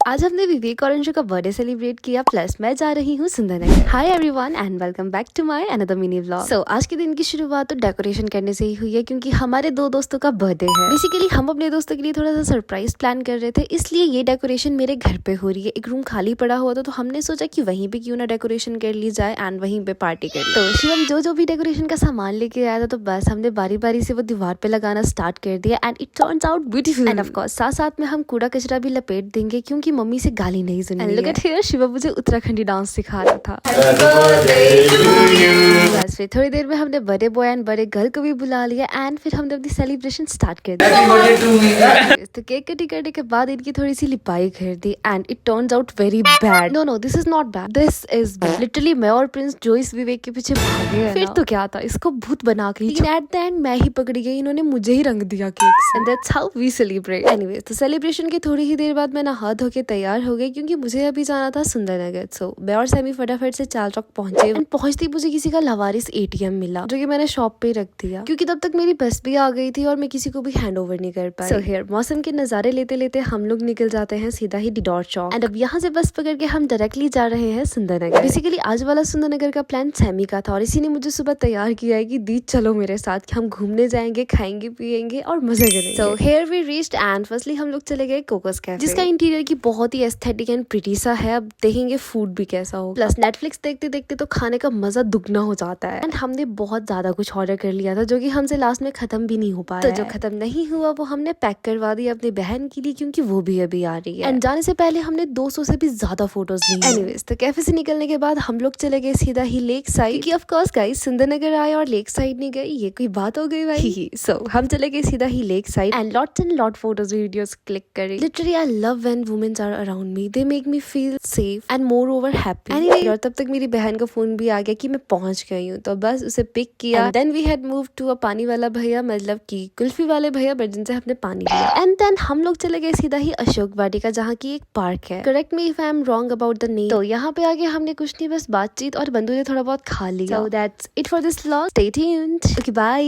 आज हमने विवेक और अंशु का बर्थडे सेलिब्रेट किया, प्लस मैं जा रही हूँ Sundarnagar. Hi everyone and welcome back to my another mini vlog. So आज के दिन की शुरुआत तो डेकोरेशन करने से ही हुई है, क्योंकि हमारे दो दोस्तों का बर्थडे है। बेसिकली हम अपने दोस्तों के लिए थोड़ा सा सरप्राइज प्लान कर रहे थे, इसलिए ये डेकोरेशन मेरे घर पे हो रही है। एक रूम खाली पड़ा हुआ था तो हमने सोचा कि वहीं पे क्यों ना डेकोरेशन कर ली जाए एंड वहीं पे पार्टी कर ली। तो शिवम जो भी डेकोरेशन का सामान लेके आया था, तो बस हमने बारी बारी से वो दीवार पे लगाना स्टार्ट कर दिया and it turns out beautiful. End of course साथ साथ में हम कूड़ा कचरा भी लपेट देंगे, क्योंकि मम्मी से गाली नहीं सुनी। लुक एट हियर, शिवा मुझे उत्तराखंडी डांस सिखा रहा था। बस फिर थोड़ी देर में हमने बड़े बॉय एंड बड़े गर्ल को भी बुला लिया एंड फिर हमने अपनी सेलिब्रेशन स्टार्ट कर दिया। तो केक कटिंग करने के बाद इनकी थोड़ी सी लिपाई कर दी and it turns out very bad. No this is not bad, this is bad. Literally मैं और प्रिंस जोइस विवेक के पीछे भागे हैं। फिर तो क्या था, इसको भूत बना के एट द एंड मैं ही पकड़ी गई, इन्होंने मुझे ही रंग दिया केक से। And that's how we celebrate. Anyways, तो सेलिब्रेशन के थोड़ी ही देर बाद मैं नहा धो के तैयार हो गई, क्योंकि मुझे अभी जाना था सुंदरनगर। सो मैं और सैमी फटाफट से चाल चौक पहुंचे। पहुंचती मुझे किसी का लवारिस एटीएम मिला, जो कि मैंने शॉप पे रख दिया, क्योंकि तब तक मेरी बस भी आ गई थी और मैं किसी को भी हैंड ओवर नहीं कर पाई। सो हियर मौसम के नजारे लेते लेते हम लोग निकल जाते हैं सीधा ही डिडोर चौक। एंड अब यहाँ से बस पकड़ के हम डायरेक्टली जा रहे हैं सुंदरनगर। बेसिकली आज वाला सुंदरनगर का प्लान सैमी का था और इसी ने मुझे सुबह तैयार किया है कि दीद चलो मेरे साथ, कि हम घूमने जाएंगे, खाएंगे पियेंगे और मजे करेंगे। So here we reached and firstly हम लोग चले गए कोकोस कैफे, जिसका इंटीरियर की बहुत ही एस्थेटिक एंड प्रिटी सा है। अब देखेंगे फूड भी कैसा हो। प्लस नेटफ्लिक्स देखते देखते तो खाने का मजा दुगना हो जाता है। एंड हमने बहुत ज्यादा कुछ ऑर्डर कर लिया था, जो कि हमसे लास्ट में खत्म भी नहीं हो पाया। तो जो खत्म नहीं हुआ वो हमने पैक करवा दिया अपनी बहन के लिए, क्योंकि वो भी अभी आ रही है। एंड जाने से पहले हमने 200 से भी ज्यादा फोटोज ली। एनीवेज, तो कैफे से निकलने के बाद हम लोग चले गए सीधा ही लेक साइड, क्योंकि ऑफ कोर्स गाइस सुंदरनगर आए और लेक साइड नहीं गए, ये कोई बात हो गई भाई। सो हम चले गए सीधा ही lake side and lots and lot photos videos click करी। Literally I love when womens are around me, they make me feel safe and moreover happy. Anyway, और तब तक मेरी बहन का फोन भी आ गया कि मैं पहुंच गई हूँ, तो बस उसे पिक किया। Then we had move to a पानी वाला भैया, मतलब कि कुल्फी वाले भैया, बट जिनसे हमने पानी लिया। एंड देन हम लोग चले गए सीधा ही अशोक वाटिका, जहाँ की एक पार्क है। Correct me if I am wrong about the name. तो यहाँ पे आके हमने कुछ नहीं, बस बातचीत और बंदू ने थोड़ा बहुत खा लिया। So that's it for this vlog, stay tuned, okay bye.